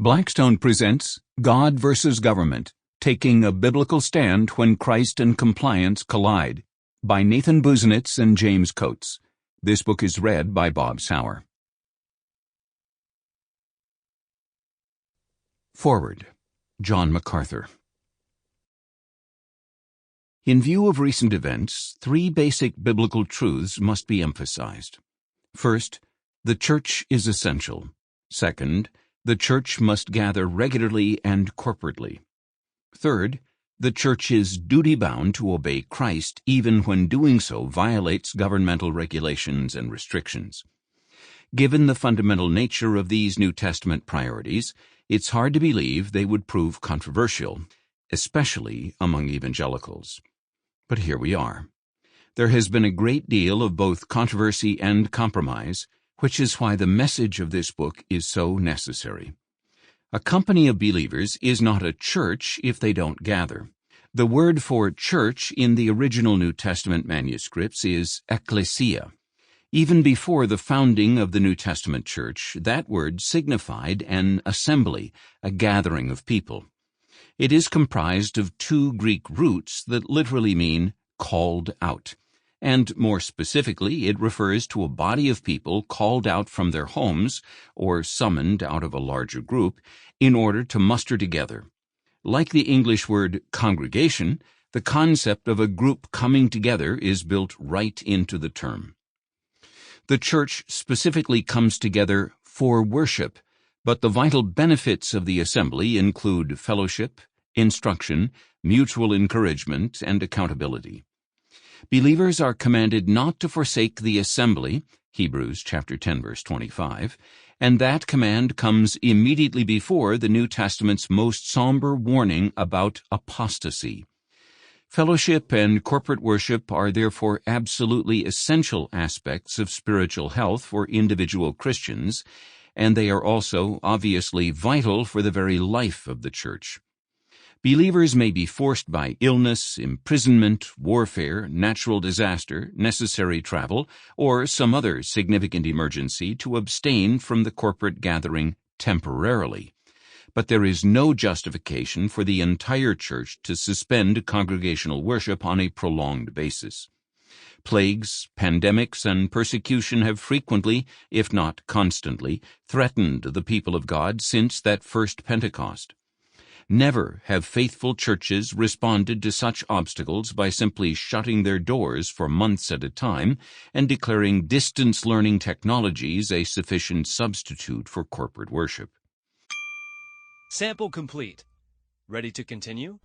Blackstone presents God versus Government, Taking a Biblical Stand When Christ and Compliance Collide, by Nathan Busenitz and James Coates. This book is read by Bob Souer. Forward. John MacArthur. In view of recent events, three basic biblical truths must be emphasized. First, the church is essential. Second, the church must gather regularly and corporately. Third, the church is duty-bound to obey Christ even when doing so violates governmental regulations and restrictions. Given the fundamental nature of these New Testament priorities, it's hard to believe they would prove controversial, especially among evangelicals. But here we are. There has been a great deal of both controversy and compromise, which is why the message of this book is so necessary. A company of believers is not a church if they don't gather. The word for church in the original New Testament manuscripts is ecclesia. Even before the founding of the New Testament church, that word signified an assembly, a gathering of people. It is comprised of two Greek roots that literally mean called out. And more specifically, it refers to a body of people called out from their homes or summoned out of a larger group in order to muster together. Like the English word congregation, the concept of a group coming together is built right into the term. The church specifically comes together for worship, but the vital benefits of the assembly include fellowship, instruction, mutual encouragement, and accountability. Believers are commanded not to forsake the assembly, Hebrews chapter 10, verse 25, and that command comes immediately before the New Testament's most somber warning about apostasy. Fellowship and corporate worship are therefore absolutely essential aspects of spiritual health for individual Christians, and they are also obviously vital for the very life of the church. Believers may be forced by illness, imprisonment, warfare, natural disaster, necessary travel, or some other significant emergency to abstain from the corporate gathering temporarily. But there is no justification for the entire church to suspend congregational worship on a prolonged basis. Plagues, pandemics, and persecution have frequently, if not constantly, threatened the people of God since that first Pentecost. Never have faithful churches responded to such obstacles by simply shutting their doors for months at a time and declaring distance learning technologies a sufficient substitute for corporate worship. Sample complete. Ready to continue?